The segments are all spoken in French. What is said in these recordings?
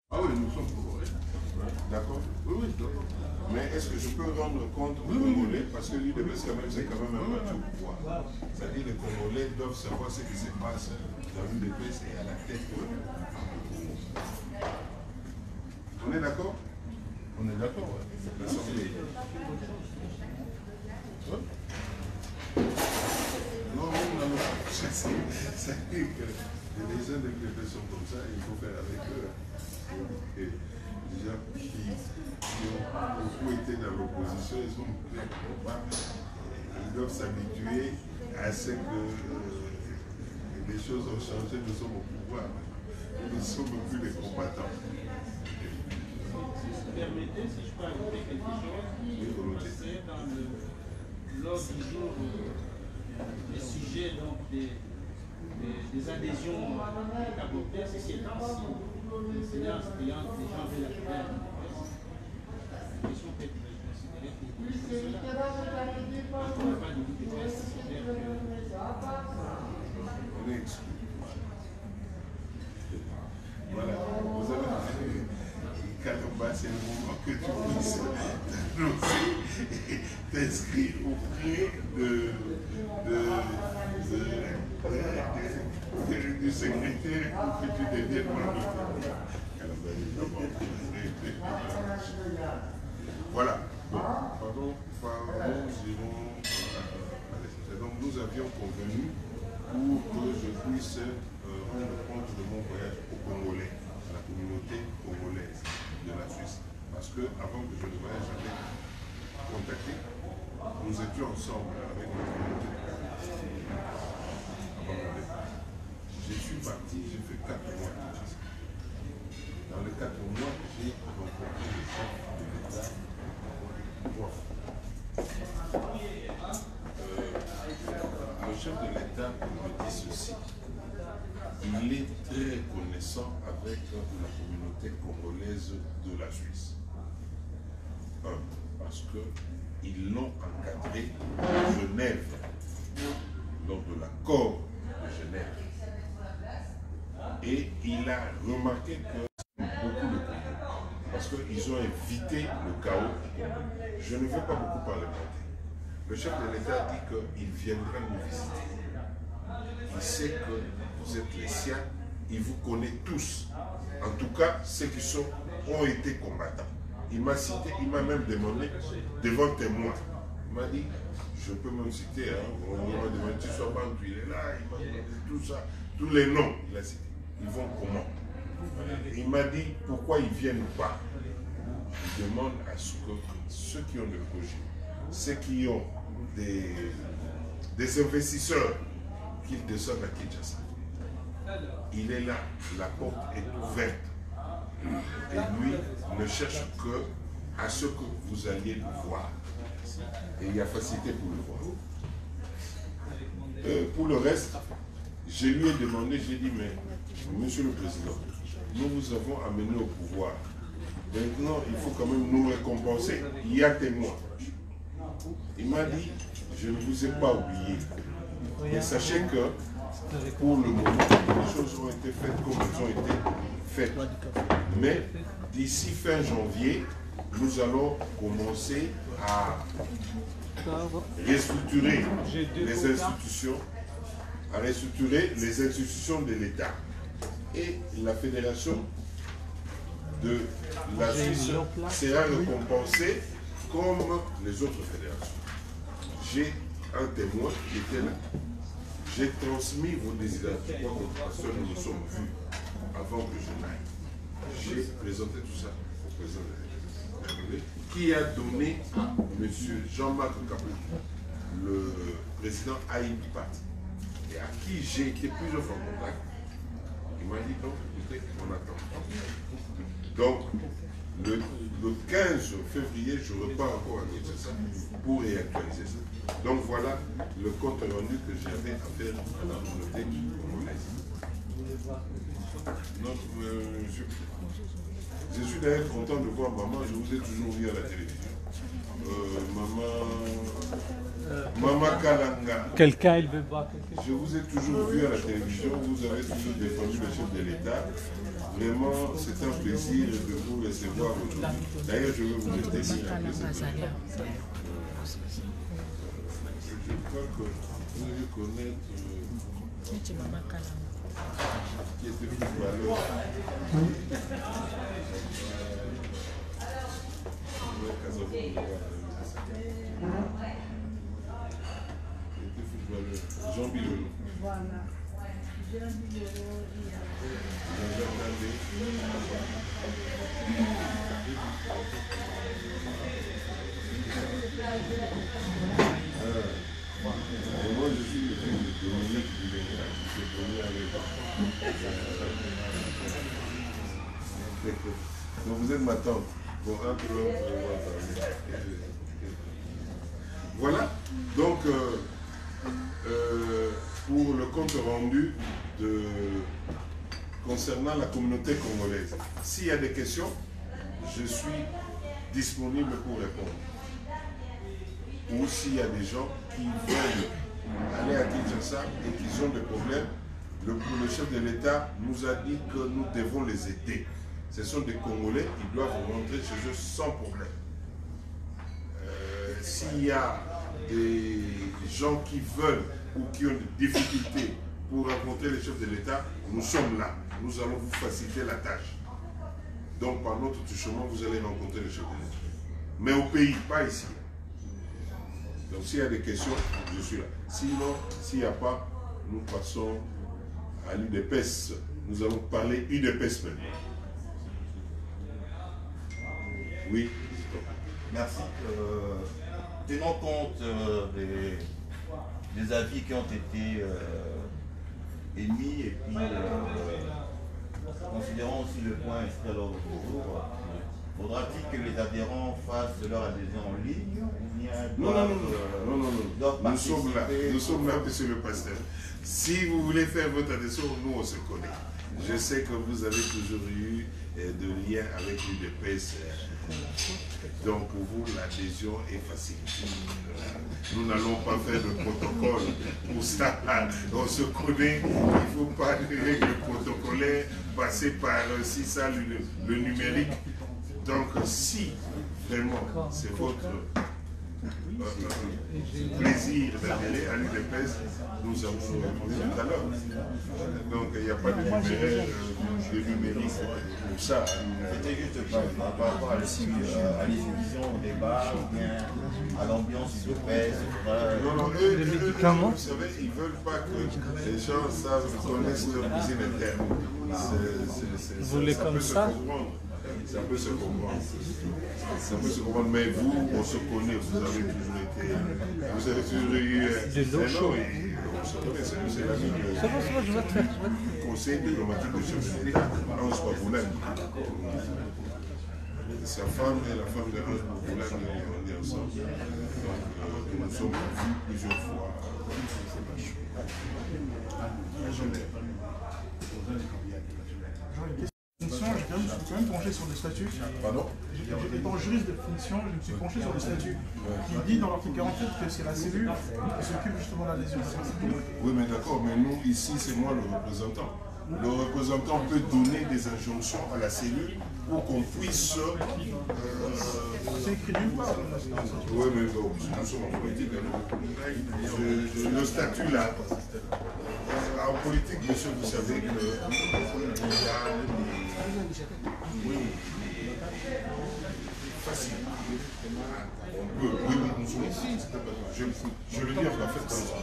Ah oui, nous sommes congolais. D'accord? Oui, oui, d'accord. Mais est-ce que je peux rendre compte aux Congolais, parce que l'UDP c'est quand même un parti au pouvoir. C'est-à-dire que les Congolais doivent savoir ce qui se passe dans l'UDP et à la tête du Congo. On est d'accord? On est d'accord, oui. L'Assemblée. Non, non, c'est que les gens de l'UDP sont comme ça, il faut faire avec eux. Et les gens qui ont beaucoup été dans l'opposition, ils doivent s'habituer à ce que les choses ont changé, nous sommes au pouvoir. Nous ne sommes plus les combattants. Si vous permettez, si je peux ajouter quelque chose, c'est dans l'ordre du jour des sujets donc des adhésions adoptées, ceci étant, si les séances ayant des gens veulent ajouter à la question peut être considérée pour cela. On n'a pas de doute de On est exclu. Voilà, vous avez dit, Kalamba, c'est le moment que tu puisses t'inscrire auprès du secrétaire pour que tu deviennes membre. Voilà. Bon, pardon, donc nous avions convenu pour que je puisse rendre compte de mon voyage au Congolais, à la communauté congolaise de la Suisse. Parce que avant que je ne voyage, j'avais contacté, nous étions ensemble avec la communauté de la Suisse. Je suis parti, j'ai fait 4 mois de Kinshasa. Dans les 4 mois, j'ai rencontré les chefs de l'État 3 fois. Le chef de l'État me dit ceci. Il est très connaissant avec la communauté congolaise de la Suisse. Parce qu'ils l'ont encadré à Genève, lors de l'accord de Genève. Et il a remarqué que beaucoup de Congo, parce qu'ils ont évité le chaos. Je ne vais pas beaucoup parlementer. Le chef de l'État dit qu'il viendra nous visiter. Il sait que vous êtes les siens, il vous connaît tous. En tout cas, ceux qui ont été combattants. Il m'a cité, il m'a même demandé devant témoin. Il m'a dit, je peux même citer, hein, on m'a demandé, tu sois bantu, il est là, il m'a demandé tout ça, tous les noms, il a cité. Ils vont comment? Il m'a dit, pourquoi ils ne viennent pas? Il demande à ce que ceux qui ont des projets, ceux qui ont des investisseurs, qu'ils descendent à Kinshasa. Il est là, la porte est ouverte. Et lui ne cherche que à ce que vous alliez le voir. Et il y a facilité pour le voir. Pour le reste, je lui ai demandé, j'ai dit, mais Monsieur le Président, nous vous avons amené au pouvoir. Maintenant, il faut quand même nous récompenser. Il y a témoin. Il m'a dit, je ne vous ai pas oublié. Mais sachez que, pour le moment, les choses ont été faites comme elles ont été faites. Mais d'ici fin janvier, nous allons commencer à restructurer les institutions de l'État. Et la fédération de la Suisse sera récompensée comme les autres fédérations. J'ai un témoin qui était là. J'ai transmis vos désirats. Je crois que parce que nous nous sommes vus avant que je n'aille. J'ai présenté tout ça au président de la République, qui a donné à M. Jean-Marc Kabou, le président Haïm du parti, et à qui j'ai été plusieurs fois en contact. Il m'a dit, donc, écoutez, on attend. Donc, le 15 février, je repars encore à Kinshasa pour réactualiser ça. Donc voilà le compte rendu que j'avais à faire à la communauté congolaise. Je suis d'ailleurs content de voir maman, je vous ai toujours vu à la télévision. Maman Kalanga. Quelqu'un, il veut voir Je vous ai toujours vu à la télévision, vous avez toujours défendu le chef de l'État. Vraiment, c'est un plaisir de vous recevoir aujourd'hui. D'ailleurs, je vais vous inviter ici. Je crois que vous devez connaître qui était footballeur. Jean Bilolo. Voilà. Jean Bilolo. Et moi, je suis le fils de Dominique Bilolo, qui s'est connu avec. Donc vous êtes ma tante. Bon, voilà. Donc, pour le compte rendu concernant la communauté congolaise, s'il y a des questions, je suis disponible pour répondre. Ou s'il y a des gens qui veulent aller à Kinshasa et qui ont des problèmes, le chef de l'État nous a dit que nous devons les aider. Ce sont des Congolais, ils doivent rentrer chez eux sans problème. S'il y a des gens qui veulent ou qui ont des difficultés pour rencontrer les chefs de l'État, nous sommes là. Nous allons vous faciliter la tâche. Donc par notre chemin, vous allez rencontrer les chefs de l'État. Mais au pays, pas ici. Donc s'il y a des questions, je suis là. Sinon, s'il n'y a pas, nous passons à l'UDPS. Nous allons parler UDPS maintenant. Oui. Merci. Tenons compte des avis qui ont été émis et puis considérons aussi le point inscrit à l'ordre du jour. Faudra-t-il que les adhérents fassent leur adhésion en ligne ou bien Non. Nous sommes là, monsieur le pasteur. Si vous voulez faire votre adhésion, nous on se connaît. Je sais que vous avez toujours eu de liens avec l'UDPS. Donc pour vous, l'adhésion est facilitée. Nous n'allons pas faire de protocole pour ça. On se connaît, il ne faut pas de règles protocolaires, passer par ça, le numérique. Donc si vraiment c'est votre plaisir d'adhérer à l'UDPS, nous allons nous répondre tout à l'heure. Donc il n'y a pas de numérique pour ça. C'était juste par rapport à l'émission, au débat, ou bien à l'ambiance du presse. Non, vous savez, ils ne veulent pas que les gens connaissent leur cuisine interne. Vous voulez comme ça? Ça peut se comprendre. Mais vous, on se connaît, vous avez toujours eu on se connaît, c'est l'ami du conseil diplomatique de chef de l'État, Ange Baboulane. Sa femme et la femme de Ange Baboulane, on est ensemble. Donc, nous sommes vus plusieurs fois. Je me suis quand même penché sur le statut. Pardon? Étant juriste de finition, je me suis penché sur le statut qui dit dans l'article 48 que c'est la cellule qui s'occupe justement de l'adhésion. Oui, mais d'accord, mais nous, ici, c'est moi le représentant. Le représentant peut donner des injonctions à la cellule pour qu'on puisse... C'est écrit nulle part. Oui, mais bon, nous sommes en politique. Le statut là, en politique, monsieur, vous savez que il y a oui, facile. On peut, oui, nous sommes ici. Je le dis en fait comme ça.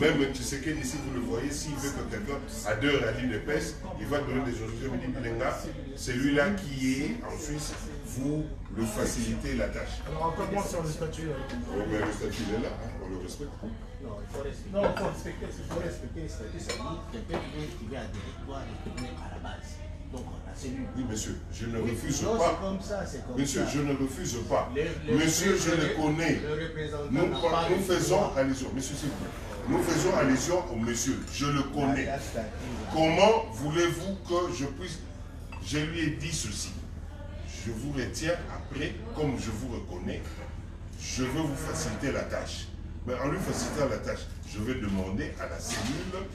Même Tshisekedi, ici, vous le voyez, s'il veut que quelqu'un adhère à l'UDPS, il va donner des injonctions. Il dit, Bilenga, celui-là qui est en Suisse, vous le facilitez la tâche. Alors encore moins sur le statut. Oui, mais le statut il est là, on le respecte. Non, il faut respecter le statut, ça dit quelqu'un qui veut adhérer doit retourner à la base. Donc la cellule. Oui, monsieur, je ne refuse non, pas. c'est comme ça, c'est comme Monsieur, ça. je ne refuse pas. Monsieur, je le connais. Nous faisons allusion. Monsieur, s'il vous plaît. Nous faisons allusion au monsieur. Je le connais. Comment voulez-vous que je puisse... Je lui ai dit ceci. Je vous retiens après, comme je vous reconnais, je veux vous faciliter la tâche. Mais en lui facilitant la tâche, je vais demander à la cellule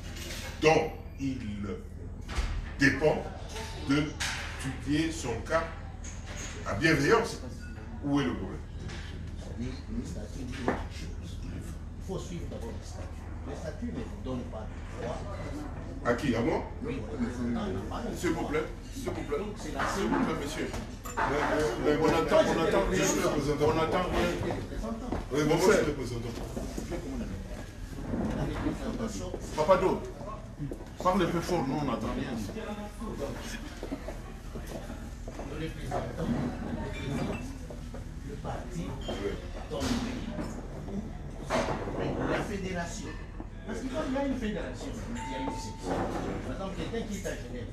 dont il dépend d'étudier son cas à bienveillance. Où est le problème? Le statut dit autre chose. Il faut suivre d'abord le statut. Le statut ne vous donne pas de droit. À qui? À moi? Oui, S'il vous plaît. S'il vous plaît. donc c'est la S'il vous plaît, monsieur. On attend Je suis représentant. On attend rien. Oui, moi je suis représentant. la représentation. Papado, parle un peu fort, nous on attend rien. Le représentant représente le parti dans le pays ou la fédération. Parce qu'il y a une fédération, il y a une section. Par exemple, quelqu'un qui est à Genève,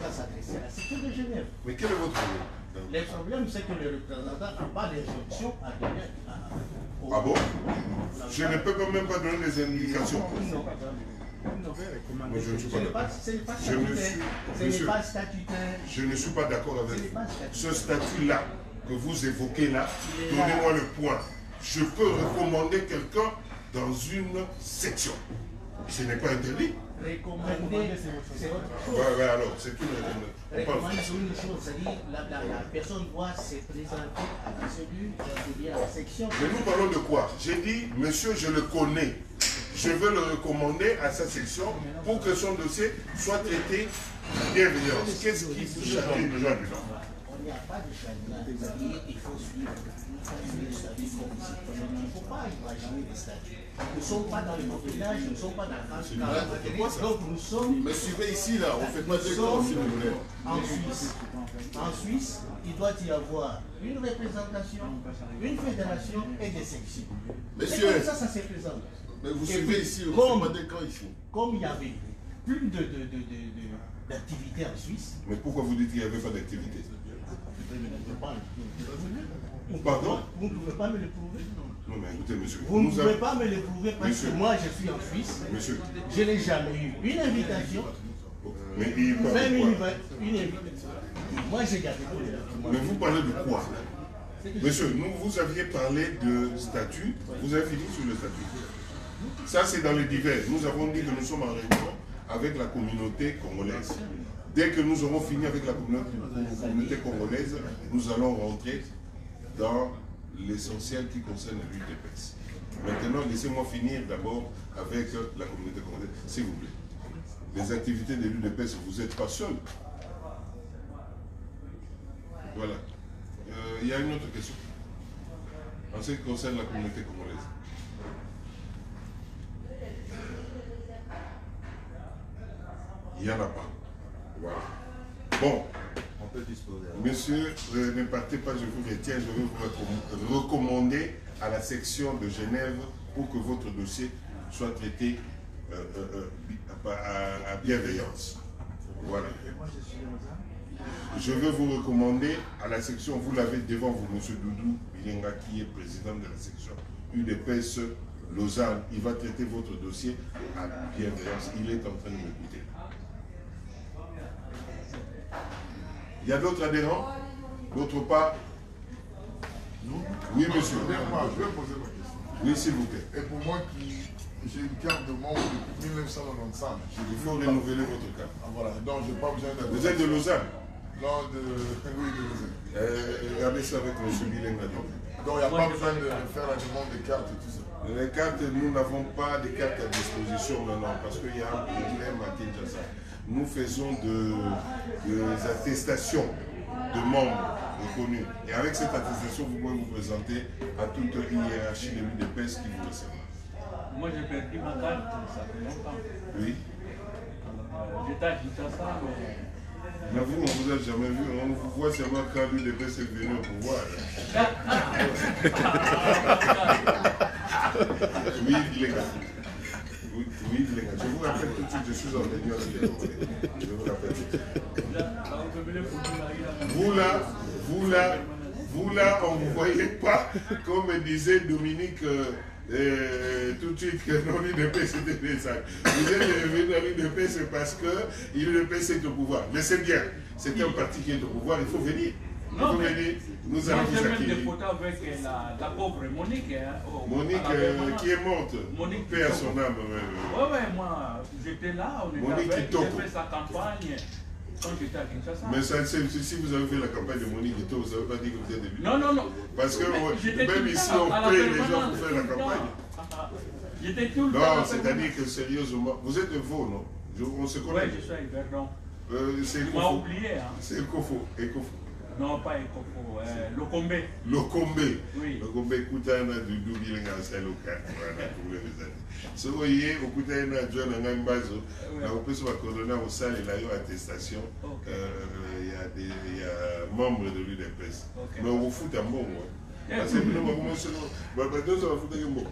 ça s'adresse à la section de Genève. Mais quel est votre problème? Le problème, c'est que le représentant n'a pas d'injonction à donner au... Ah bon? Je ne peux même pas donner des indications. Non. Moi, je ne suis Ce pas n'est pas d'accord. statutaire. Ce n'est pas statutaire. Je ne suis pas d'accord avec Ce n'est vous. pas statutaire. Ce statut-là que vous évoquez là, donnez-moi le point. Je peux recommander quelqu'un dans une section. Ce n'est pas interdit. Recommander, c'est autre chose. Ouais, alors, c'est tout. On parle. Recommander, c'est une chose, c'est-à-dire la personne doit se présenter à la cellule, c'est-à-dire à la section. Mais nous parlons de quoi? J'ai dit, monsieur, je le connais. Je veux le recommander à sa section pour que son dossier soit traité bienveillance. Qu'est-ce qui vous change déjà du nom? On n'y a pas de changement, c'est-à-dire il faut suivre le statut comme ici. Il ne faut pas imaginer des statuts. Nous ne sommes pas dans le village, nous ne sommes pas dans le donc nous sommes... Mais suivez ici là, on fait pas des corps si vous voulez. En Suisse. En Suisse, il doit y avoir une représentation, une fédération et des sections. Monsieur. Et comme ça se présente. Mais vous Et suivez puis, ici, on comme- fait pas des camps ici. Comme il y avait plus d'activités en Suisse, Mais pourquoi vous dites qu'il n'y avait pas d'activité? vous ne pouvez pas le prouver. Pardon? Vous ne pouvez pas me le prouver. Non, mais écoutez, monsieur. Vous ne nous pouvez avons- pas me le prouver parce Monsieur. que moi je suis en Suisse. Monsieur. Je n'ai jamais eu une invitation, Mais il parle même de une quoi? invitation. Moi j'ai gardé tous les documents. Mais vous parlez de quoi? Monsieur, vous aviez parlé de statut. Vous avez fini sur le statut. Ça, c'est dans les divers. Nous avons dit que nous sommes en réunion avec la communauté congolaise. Dès que nous aurons fini avec la communauté congolaise, nous allons rentrer dans l'essentiel qui concerne l'UDPS. Maintenant, laissez-moi finir d'abord avec la communauté congolaise, s'il vous plaît. Les activités de l'UDPS, vous n'êtes pas seul. Voilà. Il y a une autre question. En ce qui concerne la communauté congolaise. Il n'y en a pas. Voilà. Bon. On peut disposer. Monsieur, ne partez pas, je vous retiens, je vais vous recommander à la section de Genève pour que votre dossier soit traité à bienveillance. Voilà. Je vais vous recommander à la section, vous l'avez devant vous, monsieur Doudou Bilenga, qui est président de la section UDPS Lausanne. Il va traiter votre dossier à bienveillance. Il est en train de m'écouter. Il y a d'autres adhérents? D'autre part? Oui, monsieur. Moi, je vais poser ma question. Oui, s'il vous plaît. Et pour moi qui j'ai une carte de membre depuis 1995. Il faut renouveler votre carte. Ah, voilà, donc je n'ai pas besoin d'avoir. Vous êtes de Lausanne? Non, oui, de Lausanne. Regardez ça avec M. Bilenga. Donc il n'y a pas besoin de faire la demande de carte et tout ça. Les cartes, nous n'avons pas de cartes à disposition maintenant parce qu'il y a un problème à Kinshasa. Nous faisons des attestations de membres reconnus. Et avec cette attestation, vous pouvez vous présenter à toute hiérarchie de l'UDPS qui vous recevra. Moi j'ai perdu ma carte, ça fait longtemps. Oui. J'étais à Kinshasa, mais... Mais vous, on ne vous a jamais vu. On vous voit seulement quand l'UDPS est venu au pouvoir. Oui, les gars. Oui, les gars. Je vous rappelle tout de suite, je suis en réunion avec les Congolais. Je vous rappelle tout de suite. Vous là, on ne vous voyait pas, comme disait Dominique tout de suite, que non, l'UDPS c'était des sacs. Vous êtes revenu dans l'UDPS, c'est parce que l'UDPS est au pouvoir. Mais c'est bien, c'est un parti qui est au pouvoir, il faut venir. Il faut venir, nous allons vous J'ai même accueillir. des photos avec la pauvre Monique. Monique, qui est morte, Monique paix à son âme. Ouais, moi, j'étais là, on était Monique avec, Kitoko. j'ai fait sa campagne. quand j'étais à Kinshasa. Mais ça, si vous avez fait la campagne de Monique Guetto, vous n'avez pas dit que vous êtes élu. Non, non, non. Parce que J'étais tout même le ici, temps on à la paye les gens permanence, pour faire la tout le temps. campagne. J'étais tout le temps. Non, c'est-à-dire que sérieusement, vous êtes de Vaud, non? On se connaît. Oui, je suis à Yverdon. C'est Tu m'as oublié, hein? C'est Ekofo. Non, pas Ekofo, Lokombe. Lokombe. Oui. Lokombe, Koutana, Doudou, Bilinga, c'est local. Voilà, pour les années. Ce que vous voyez, au Koutana, John, Angambazo, on peut se coordonner au salle et là, il y a attestation. Il y a membres de l'UDPS. Mais on vous fout un bon, moi. Parce que nous, on se fout un bon.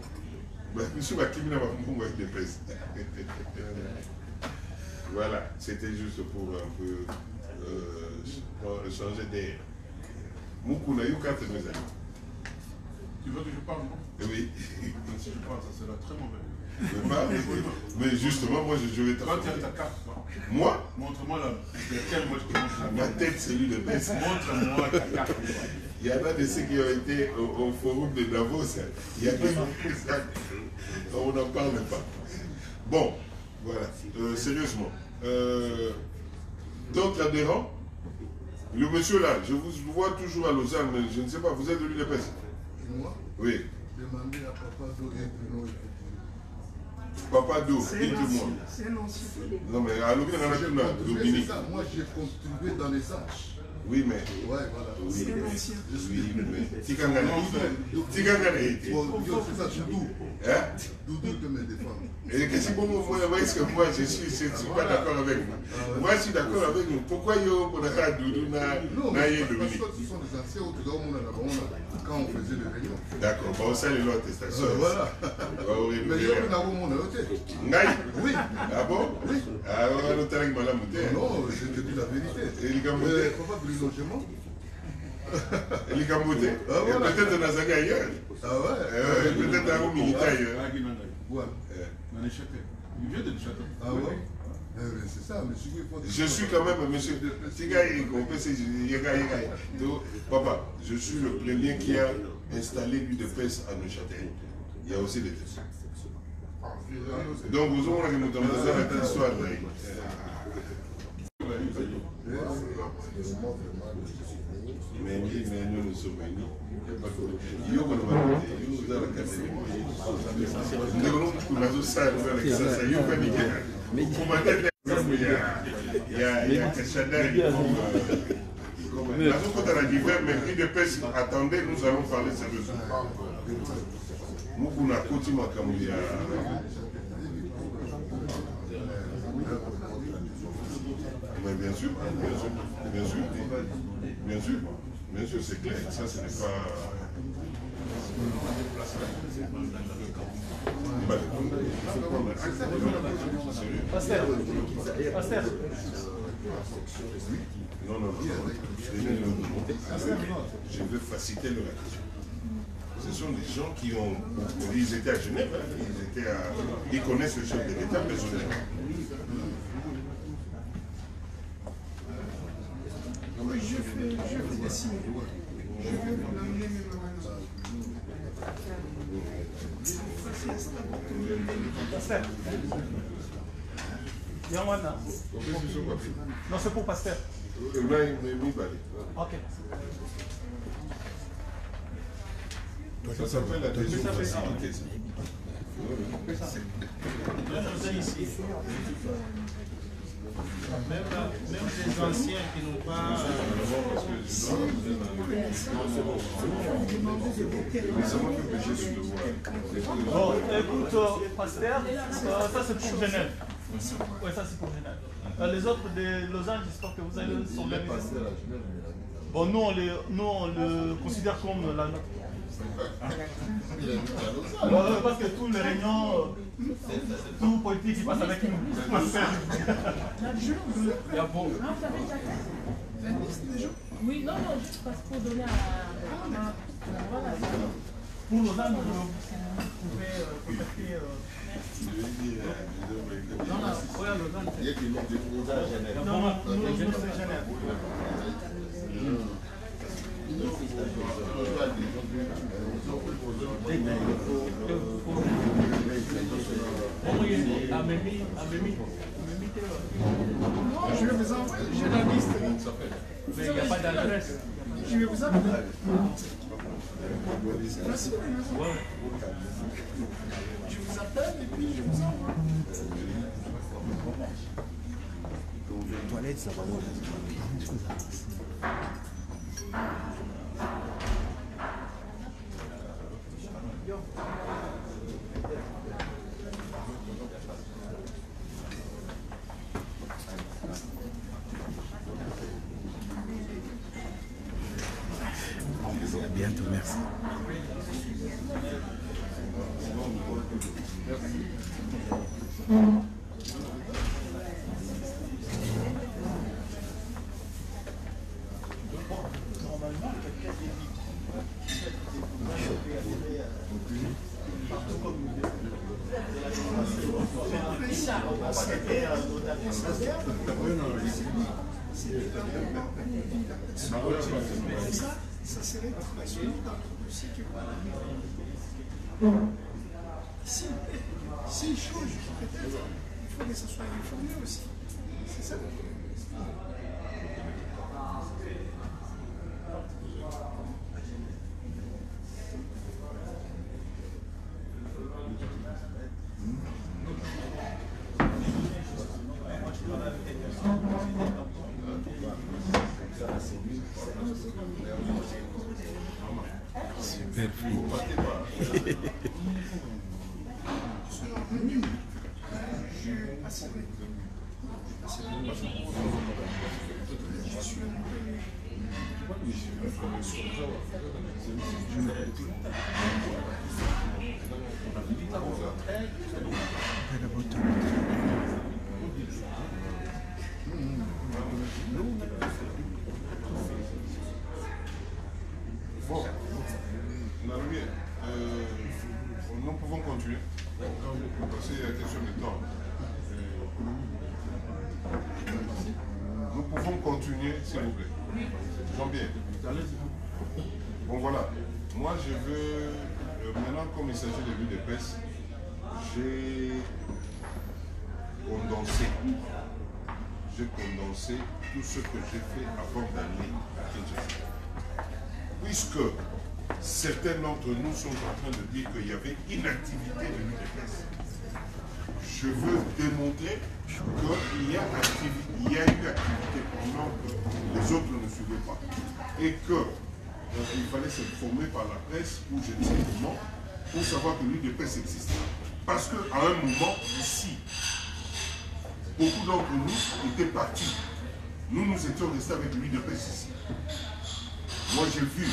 Voilà, c'était juste pour un peu changer d'air. Moukuna, you quatre mes amis. Tu veux que je parle, non? Oui. Si je parle, ça sera très mauvais. Mais justement, moi je vais Toi, tu as ta carte, non? Moi? Montre-moi laquelle moi je te montre. Ma tête, c'est lui de baisse. Montre-moi ta carte. Il y en a de ceux qui ont été au forum de Davos. Il y a des ça. On n'en parle pas. Bon, voilà. Sérieusement. D'autres adhérents? Le monsieur là, je vous vois toujours à Lausanne, mais je ne sais pas, vous êtes de l'UDPS? Moi? Oui. Demandez à Papa d'où est Bruno. Papa d'où? Dites-moi. C'est un ancien. Non mais à l'Obin, on a tout là, Dominique. Moi j'ai contribué dans les sages. Oui, mais. Ouais, voilà. Oui, mais. Tikangane. Tikangane. C'est ça, Doudou. Hein? Doudou peut me défendre. Et qu'est-ce que moi, est-ce que moi je suis pas d'accord avec vous? Moi je suis d'accord avec vous. Pourquoi yo pour la Doudou n'a Dominique? Parce que ce sont des anciens où tout le monde a quand on faisait les réunions. D'accord, bon, ça les lois attestation. Voilà. Mais il y a un moment oui. Ah bon? Oui. Ah, on a talent mal à monter. Non, je te dis la vérité. Et les Gambotés? Papa Bruno logement. Et les Gambotés? Peut-être dans Zaga ailleurs. Ah ouais? Peut-être dans un militaire ailleurs. Ouais. Il vient de Neuchâtel. Ah ouais? C'est ça, monsieur. Je suis quand même, monsieur. Papa, je suis le premier qui a installé l'UDPS à Neuchâtel. Il y a aussi des tests. Donc, vous avez une histoire. Mais nous sommes unis. Il y a pas attendez, nous allons parler sérieusement. Mukuna Kotima Kamuya. Mais bien sûr, c'est clair. Ça, ce n'est pas. Pasteur. Non. Je veux faciliter leur action. Ce sont des gens qui ont. Ils étaient à Genève, ils connaissent le chef de l'État personnellement. Oui, je fais des signes. Je vais l'amener Pasteur. Yawana. Non, c'est pour Pasteur. Ok. Ça s'appelle la deuxième facilité. Même les anciens qui n'ont pas. Bon, écoute, Pasteur, ça c'est pour Genève. Oui, ça c'est pour Genève. Les autres de Lausanne, j'espère que vous allez s'organiser. Bon, nous on le considère comme la nôtre. Parce que tous les réunions, tout politique, ils passent avec nous. Il y a beau. Oui, non, juste parce qu'il faut donner à... Pour Lausanne, vous pouvez contacter... Non, oui, à Lausanne. Il y a qui l'ont déposé à Genève. Non, nous, c'est Genève. Je vais vous envoyer, j'ai la Mais il n'y a pas d'adresse. Je vais vous appeler. Merci. Je vous appelle et puis je vous envoie. Toilette, ça va. À bientôt, merci. Ça serait national dans le dossier que s'il change, peut-être, il faut que ça soit informé aussi. C'est ça. Super fou. Bon, Nalomi, nous pouvons continuer. Parce qu'il y a question de temps. Nous pouvons continuer, s'il vous plaît. Jean-Pierre. Bon, voilà. Moi, je veux, maintenant, comme il s'agit de vue de presse, j'ai condensé tout ce que j'ai fait avant d'aller à Kinshasa. Puisque certains d'entre nous sont en train de dire qu'il y avait inactivité de l'UDPS, je veux démontrer qu'il y a eu activité pendant que les autres ne suivaient pas. Et qu'il fallait se former par la presse, ou je ne sais comment, pour savoir que l'UDPS existait. Parce qu'à un moment, ici, beaucoup d'entre nous étaient partis. Nous étions restés avec l'UDPS ici. Moi, j'ai vu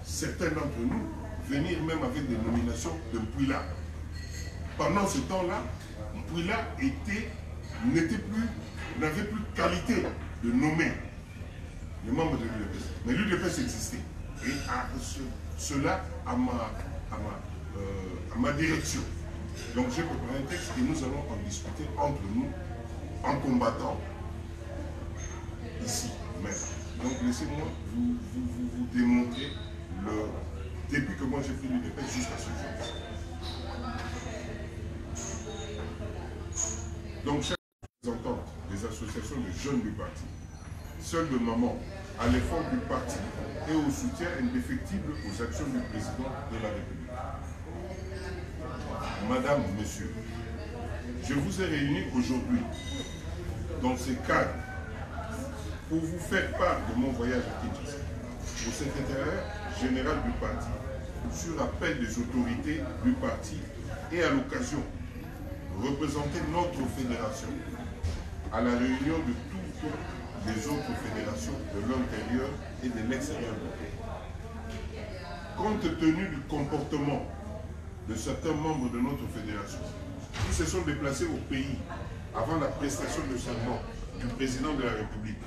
certains d'entre nous venir même avec des nominations de Mpouila. Pendant ce temps-là, Mpouila n'avait plus de qualité de nommer les membres de l'UDPS. Mais l'UDPS existait. Et cela à ma direction. Donc j'ai préparé un texte et nous allons en discuter entre nous en combattant ici même. Donc laissez-moi vous démontrer depuis que moi j'ai pris l'UDPS jusqu'à ce jour. Donc chaque représentant des associations de jeunes du parti, seul de maman, à l'effort du parti et au soutien indéfectible aux actions du président de la République. Madame, Monsieur, je vous ai réunis aujourd'hui dans ce cadre pour vous faire part de mon voyage à Kinshasa, au secrétariat général du parti, sur appel des autorités du parti et à l'occasion de représenter notre fédération à la réunion de toutes les autres fédérations de l'intérieur et de l'extérieur du pays. Compte tenu du comportement de certains membres de notre fédération qui se sont déplacés au pays avant la prestation de serment du président de la République,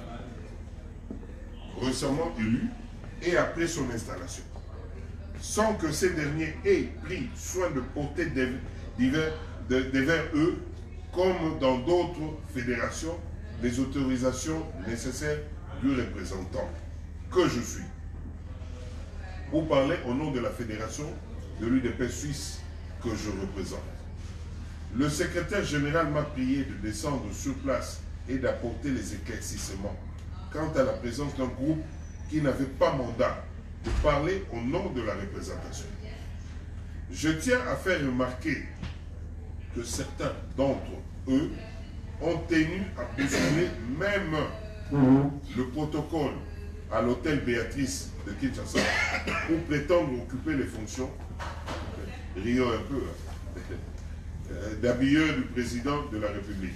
récemment élu, et après son installation, sans que ces derniers aient pris soin de porter devers eux, comme dans d'autres fédérations, les autorisations nécessaires du représentant que je suis. Pour parler au nom de la fédération de l'UDPS suisse que je représente. Le secrétaire général m'a prié de descendre sur place et d'apporter les éclaircissements quant à la présence d'un groupe qui n'avait pas mandat de parler au nom de la représentation. Je tiens à faire remarquer que certains d'entre eux ont tenu à bousculer même le protocole à l'hôtel Béatrice de Kinshasa pour prétendre occuper les fonctions, rions un peu, d'habilleur du président de la République.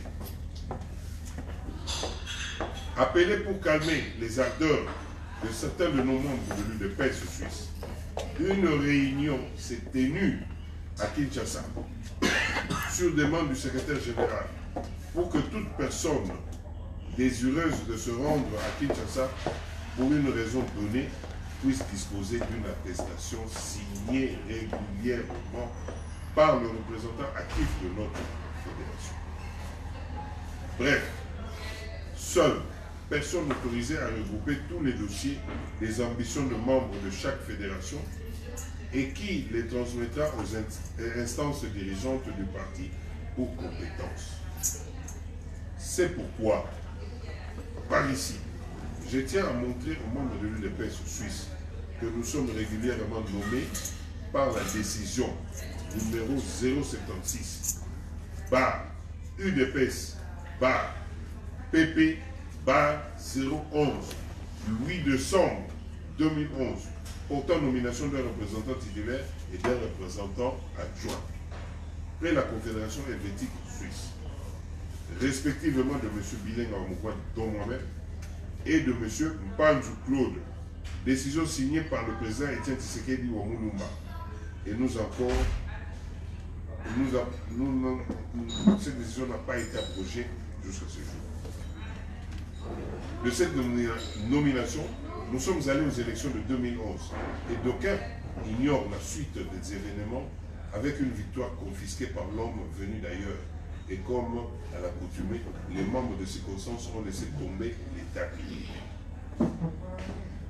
Appelé pour calmer les ardeurs de certains de nos membres de l'UDPS suisse, une réunion s'est tenue à Kinshasa sur demande du secrétaire général pour que toute personne désireuse de se rendre à Kinshasa pour une raison donnée puisse disposer d'une attestation signée régulièrement par le représentant actif de notre fédération. Bref, seule personne autorisée à regrouper tous les dossiers des ambitions de membres de chaque fédération et qui les transmettra aux instances dirigeantes du parti pour compétence. C'est pourquoi, par ici, je tiens à montrer aux membres de l'UDPS suisse que nous sommes régulièrement nommés par la décision numéro 076 UDPS PP 011 du 8 décembre 2011 portant nomination d'un représentant titulaire et d'un représentant adjoint près la Confédération helvétique suisse, respectivement de M. Bilenga Omukwan, dont moi-même, et de M. Mpanzu Claude, décision signée par le président Etienne Tshisekedi Wamulumba. Et cette décision n'a pas été abrogée jusqu'à ce jour. De cette nomination, nous sommes allés aux élections de 2011 et d'aucuns ignorent la suite des événements avec une victoire confisquée par l'homme venu d'ailleurs. Et comme à l'accoutumée, les membres de circonstances ont laissé tomber l'État militaire.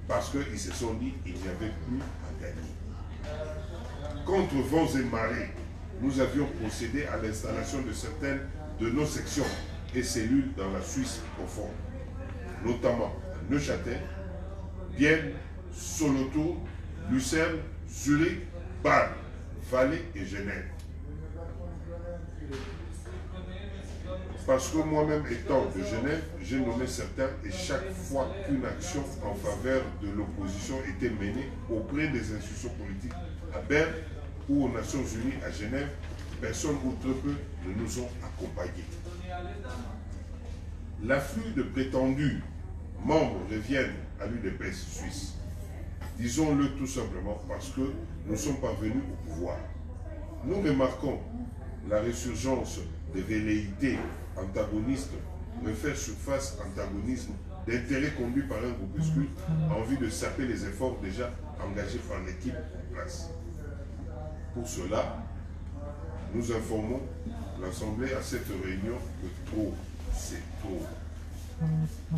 Parce qu'ils se sont dit qu'il n'y avait plus à gagner. Contre vents et marées, nous avions procédé à l'installation de certaines de nos sections et cellules dans la Suisse profonde, notamment à Neuchâtel, Bienne, Solothurn, Lucerne, Zurich, Bâle, Valais et Genève. Parce que moi-même étant de Genève, j'ai nommé certains et chaque fois qu'une action en faveur de l'opposition était menée auprès des institutions politiques à Berne ou aux Nations Unies à Genève, personne ou très peu ne nous ont accompagnés. L'afflux de prétendus membres reviennent à l'UDPS suisse. Disons-le tout simplement parce que nous sommes parvenus au pouvoir. Nous remarquons la résurgence des velléités antagonistes refaire surface antagonisme d'intérêts conduits par un groupuscule en vue de saper les efforts déjà engagés par l'équipe en place. Pour cela, nous informons l'Assemblée à cette réunion que trop, c'est trop.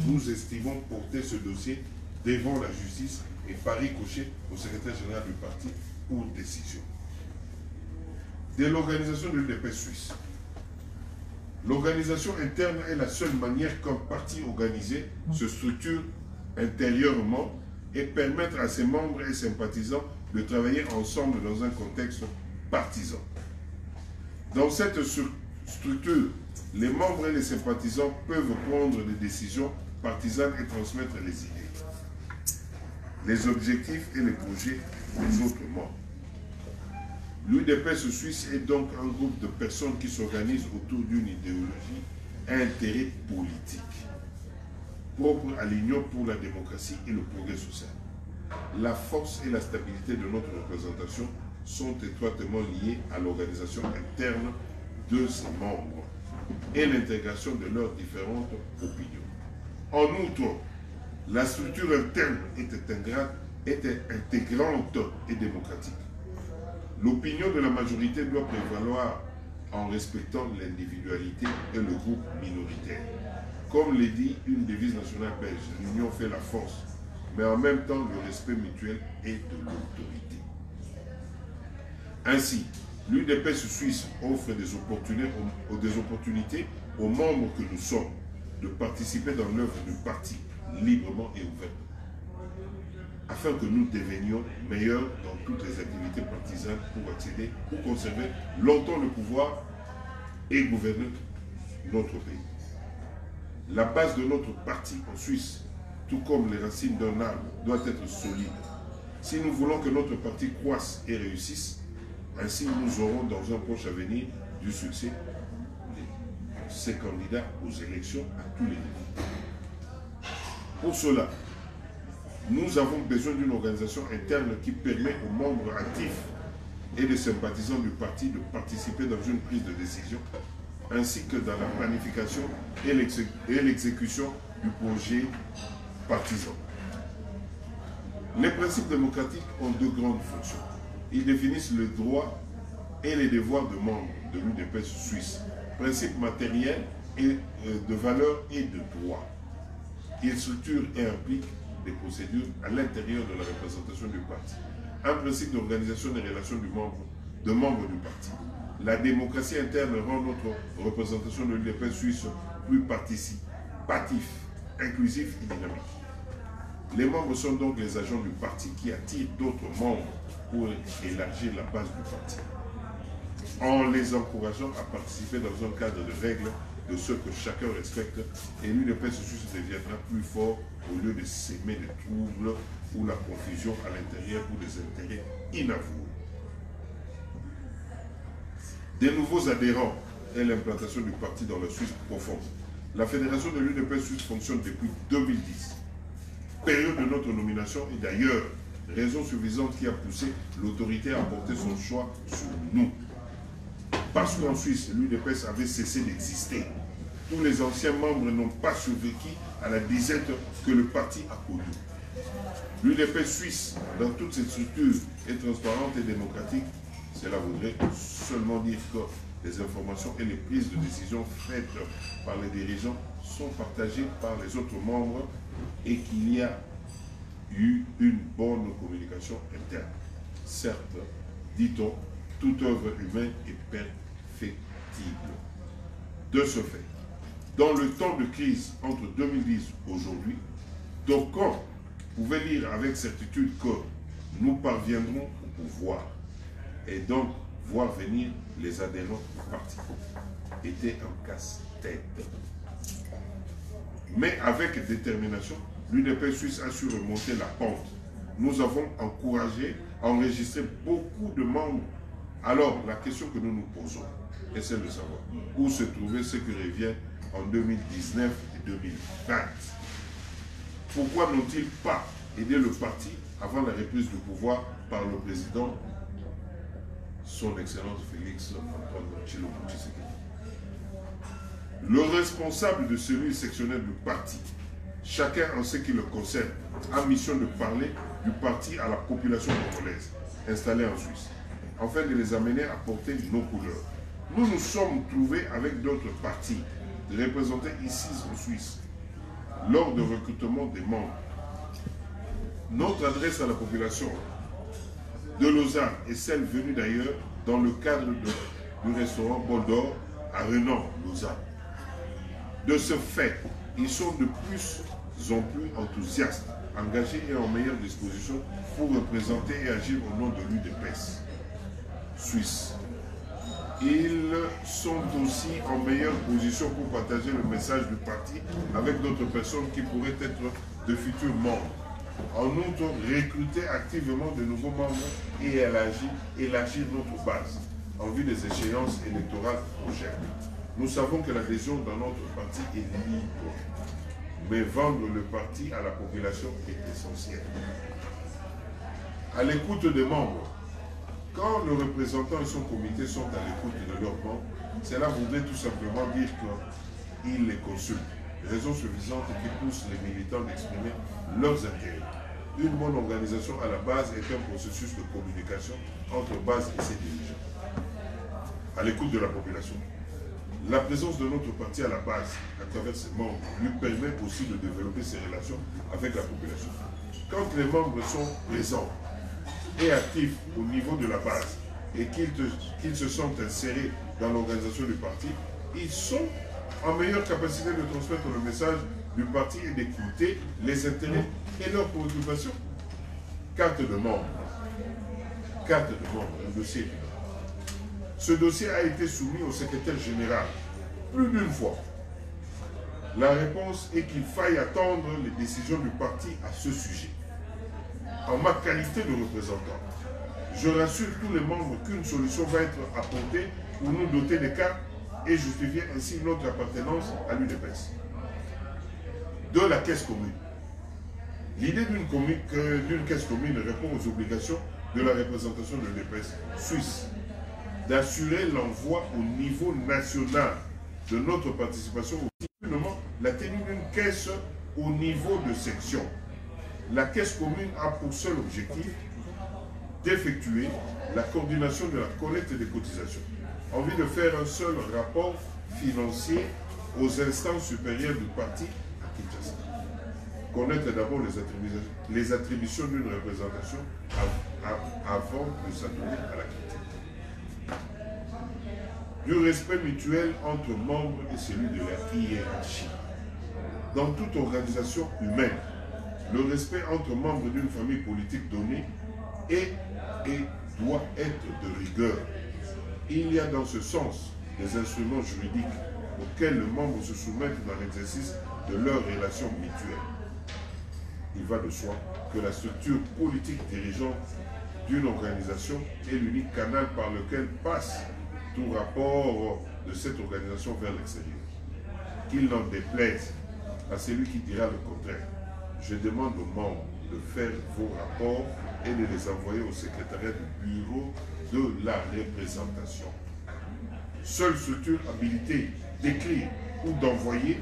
Nous estimons porter ce dossier devant la justice et par ricochet au secrétaire général du parti pour décision. De l'organisation de l'UDPS suisse. L'organisation interne est la seule manière qu'un parti organisé se structure intérieurement et permettre à ses membres et sympathisants de travailler ensemble dans un contexte partisan. Dans cette structure, les membres et les sympathisants peuvent prendre des décisions partisanes et transmettre les idées, les objectifs et les projets des autres membres. L'UDPS suisse est donc un groupe de personnes qui s'organisent autour d'une idéologie et intérêt politique, propre à l'Union pour la démocratie et le progrès social. La force et la stabilité de notre représentation sont étroitement liées à l'organisation interne de ses membres et l'intégration de leurs différentes opinions. En outre, la structure interne est intégrante et démocratique. L'opinion de la majorité doit prévaloir en respectant l'individualité et le groupe minoritaire. Comme le dit une devise nationale belge, l'union fait la force, mais en même temps le respect mutuel et de l'autorité. Ainsi, l'UDPS suisse offre des opportunités aux membres que nous sommes de participer dans l'œuvre du parti librement et ouvertement, afin que nous devenions meilleurs dans toutes les activités partisanes pour accéder ou conserver longtemps le pouvoir et gouverner notre pays. La base de notre parti en Suisse, tout comme les racines d'un arbre, doit être solide. Si nous voulons que notre parti croisse et réussisse, ainsi nous aurons dans un proche avenir du succès ces candidats aux élections à tous les niveaux. Pour cela, nous avons besoin d'une organisation interne qui permet aux membres actifs et des sympathisants du parti de participer dans une prise de décision, ainsi que dans la planification et l'exécution du projet partisan. Les principes démocratiques ont deux grandes fonctions. Ils définissent le droit et les devoirs de membres de l'UDPS suisse, principes matériels et de valeurs et de droits. Ils structurent et impliquent des procédures à l'intérieur de la représentation du parti. Un principe d'organisation des relations de membres du parti. La démocratie interne rend notre représentation de l'UDPS suisse plus participative, inclusive et dynamique. Les membres sont donc les agents du parti qui attirent d'autres membres pour élargir la base du parti, en les encourageant à participer dans un cadre de règles de ce que chacun respecte, et l'UDPS suisse deviendra plus fort au lieu de s'aimer des troubles ou la confusion à l'intérieur pour des intérêts inavoués. Des nouveaux adhérents et l'implantation du parti dans la Suisse profonde. La fédération de l'UDPS suisse fonctionne depuis 2010. Période de notre nomination et d'ailleurs raison suffisante qui a poussé l'autorité à porter son choix sur nous. Parce qu'en Suisse, l'UDPS avait cessé d'exister. Tous les anciens membres n'ont pas survécu à la disette que le parti a connue. L'UDPS suisse, dans toutes ses structures, est transparente et démocratique. Cela voudrait seulement dire que les informations et les prises de décision faites par les dirigeants sont partagées par les autres membres et qu'il y a eu une bonne communication interne. Certes, dit-on, toute œuvre humaine est perfectible. De ce fait, dans le temps de crise entre 2010 et aujourd'hui, d'aucuns pouvaient lire avec certitude que nous parviendrons au pouvoir et donc voir venir les adhérents du parti. Était un casse-tête. Mais avec détermination, l'UDPS suisse a su remonter la pente. Nous avons encouragé à enregistrer beaucoup de membres. Alors, la question que nous nous posons est celle de savoir où se trouvaient ceux qui reviennent en 2019 et 2020. Pourquoi n'ont-ils pas aidé le parti avant la reprise du pouvoir par le président, son Excellence Félix Antoine Tshilombo Tshisekedi? Le responsable de celui sectionnel du parti, chacun en ce qui le concerne, a mission de parler du parti à la population congolaise installée en Suisse, afin de les amener à porter nos couleurs. Nous nous sommes trouvés avec d'autres partis représentés ici en Suisse lors du recrutement des membres. Notre adresse à la population de Lausanne est celle venue d'ailleurs dans le cadre du restaurant Bol d'Or à Renan, Lausanne. De ce fait, ils sont de plus en plus enthousiastes, engagés et en meilleure disposition pour représenter et agir au nom de l'UDPS suisse. Ils sont aussi en meilleure position pour partager le message du parti avec d'autres personnes qui pourraient être de futurs membres. En outre, recruter activement de nouveaux membres et élargir notre base en vue des échéances électorales prochaines. Nous savons que l'adhésion dans notre parti est libre, mais vendre le parti à la population est essentiel. À l'écoute des membres, quand le représentant et son comité sont à l'écoute de leurs membres, cela voudrait tout simplement dire qu'ils les consultent. Raison suffisante qui pousse les militants d'exprimer leurs intérêts. Une bonne organisation à la base est un processus de communication entre base et ses dirigeants. À l'écoute de la population. La présence de notre parti à la base, à travers ses membres, lui permet aussi de développer ses relations avec la population. Quand les membres sont présents et actifs au niveau de la base et qu'ils se sentent insérés dans l'organisation du parti, ils sont en meilleure capacité de transmettre le message du parti est d'écouter les intérêts et leurs préoccupations. Carte de membre. Carte de membre, un dossier. Ce dossier a été soumis au secrétaire général plus d'une fois. La réponse est qu'il faille attendre les décisions du parti à ce sujet. En ma qualité de représentant, je rassure tous les membres qu'une solution va être apportée pour nous doter des cartes et justifier ainsi notre appartenance à l'UDPS. De la caisse commune. L'idée d'une caisse commune répond aux obligations de la représentation de l'UDPS suisse d'assurer l'envoi au niveau national de notre participation au gouvernement, la tenue d'une caisse au niveau de section. La caisse commune a pour seul objectif d'effectuer la coordination de la collecte des cotisations, en vue de faire un seul rapport financier aux instances supérieures du parti à Kinshasa. Connaître d'abord les attributions d'une représentation avant de s'adonner à l'activité. Du respect mutuel entre membres et celui de la hiérarchie. Dans toute organisation humaine, le respect entre membres d'une famille politique donnée est et doit être de rigueur. Il y a dans ce sens des instruments juridiques auxquels les membres se soumettent dans l'exercice de leurs relations mutuelles. Il va de soi que la structure politique dirigeante d'une organisation est l'unique canal par lequel passe tout rapport de cette organisation vers l'extérieur. Qu'il n'en déplaise à celui qui dira le contraire. Je demande aux membres de faire vos rapports et de les envoyer au secrétariat du bureau de la représentation. Seule structure habilitée d'écrire ou d'envoyer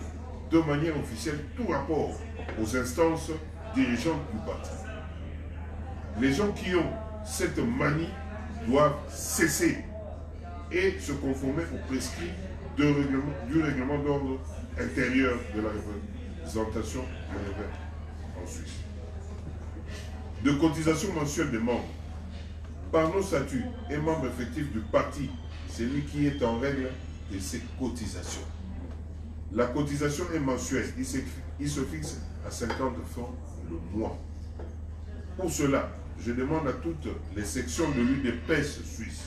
de manière officielle tout rapport aux instances dirigeantes du parti. Les gens qui ont cette manie doivent cesser et se conformer aux prescrits du règlement d'ordre intérieur de la représentation en Suisse. De cotisation mensuelle des membres. Par nos statuts et membre effectif du parti, c'est lui qui est en règle de ses cotisations. La cotisation est mensuelle, il se fixe à 50 francs le mois. Pour cela, je demande à toutes les sections de l'UDPS suisse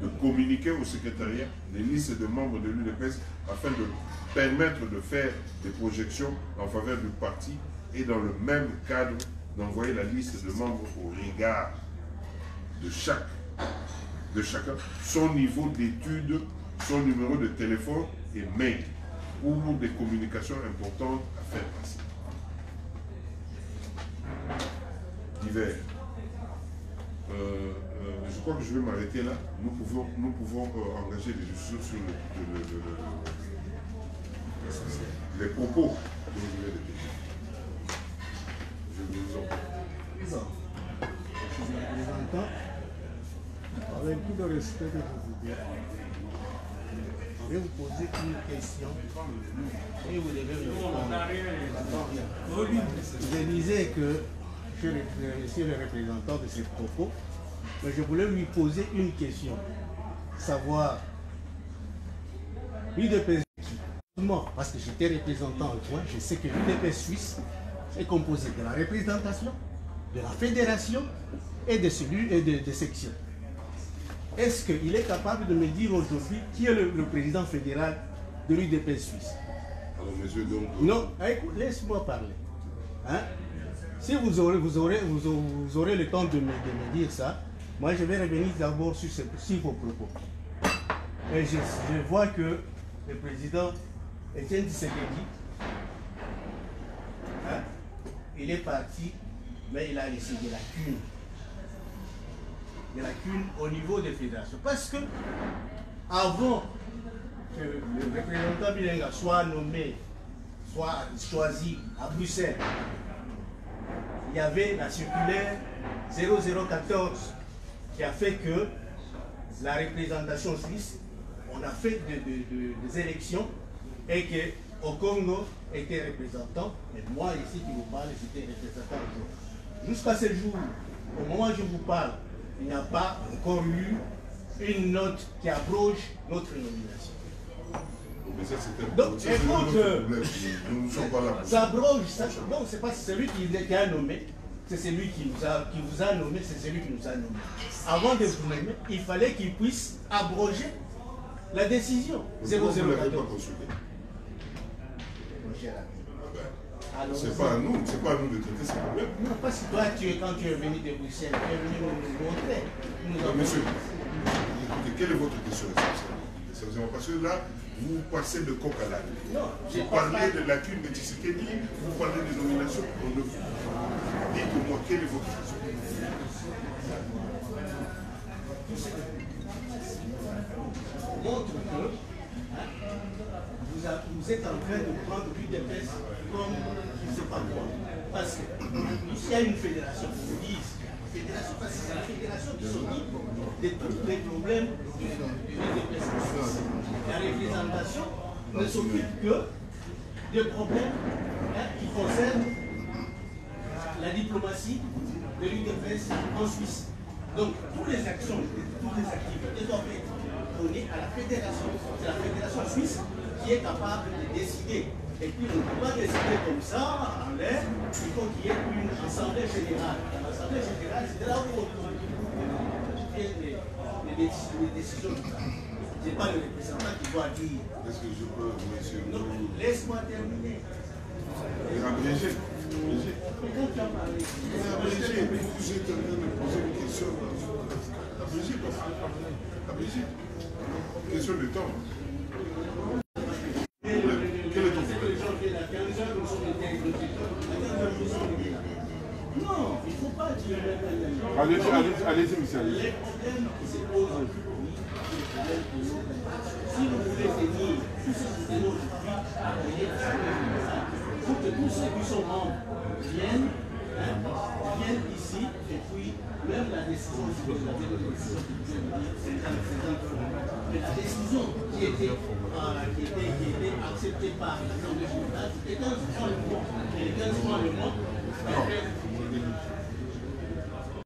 de communiquer au secrétariat les listes de membres de l'UDPS afin de permettre de faire des projections en faveur du parti et dans le même cadre d'envoyer la liste de membres au regard de chacun, son niveau d'études, son numéro de téléphone et mail pour des communications importantes à faire passer. Divers. Je crois que je vais m'arrêter là. Nous pouvons engager des discussions sur les propos que vous venez de dire. Je vous en prie. Avec tout le respect que je vous dis, je vais vous poser une question et vous devez répondre. Je disais que je suis le représentant de ces propos, mais je voulais lui poser une question, savoir, l'UDPS, parce que j'étais représentant au point, je sais que l'UDPS suisse est composé de la représentation, de la fédération et de cellules et de sections. Est-ce qu'il est capable de me dire aujourd'hui qui est le président fédéral de l'UDPS suisse? Alors, monsieur, donc... Non, laisse-moi parler. Hein? Si vous aurez le temps de me dire ça, moi je vais revenir d'abord sur vos propos. Et je vois que le président Etienne Tshisekedi, hein, il est parti, mais il a laissé des lacunes. Des lacunes au niveau des fédérations. Parce que avant que le représentant Bilenga soit nommé, soit choisi à Bruxelles, il y avait la circulaire 0014 qui a fait que la représentation suisse, on a fait des élections et qu'au Congo était représentant, et moi ici qui vous parle, j'étais représentant au jour. Jusqu'à ce jour, au moment où je vous parle, il n'y a pas encore eu une note qui abroge notre nomination. Mais ça, c'était Donc, ça, c'est écoute, notre problème. Nous ne sommes pas là. ça abroge, donc c'est pas celui qui a nommé, c'est celui qui vous a nommé, c'est celui qui nous a nommé. Avant de vous nommer, il fallait qu'il puisse abroger la décision. Vous ne l'avez pas consulté. C'est pas à nous de traiter ces problèmes. Non, parce que toi, quand tu es venu de Bruxelles, tu es venu nous montrer. Monsieur, écoutez, quelle est votre question essentiellement? Parce que là, vous passez de coq à l'âne. Vous parlez de la cune de Tshisekedi, vous parlez de nomination. Dites-moi, quelle est votre question? Montre que vous êtes en train de prendre l'UDPS comme je ne sais pas quoi. Parce qu'il y a une fédération, vous dites, fédération, parce que c'est la fédération qui s'occupe de tous les problèmes de l'UDPS. La représentation ne s'occupe que des problèmes qui concernent la diplomatie de l'UDPS en Suisse. Donc, toutes les actions, toutes les activités doivent être données à la fédération. C'est la fédération suisse qui est capable de décider. Et puis, on ne peut pas décider comme ça, en l'air. Il faut qu'il y ait une assemblée générale. L'assemblée générale, c'est là où on trouve les décisions. Ce n'est pas le représentant qui doit dire. Est-ce que je peux, monsieur? Non, laisse-moi terminer. Abrégé. Mais quand tu as parlé, Abrégé, vous êtes en train de poser une question. Abrégé, abrégé. Question de temps. Quel est ton problème? non, il ne faut pas dire. Allez-y, monsieur. Les problèmes qui se posent aujourd'hui, si vous voulez tenir tout ce qui est aujourd'hui, il faut que tous ceux qui sont membres viennent ici, et puis même la décision, si vous avez une décision mais la décision qui était acceptée par l'Assemblée générale, c'était 15 points le mois. Et les 15 points le mois,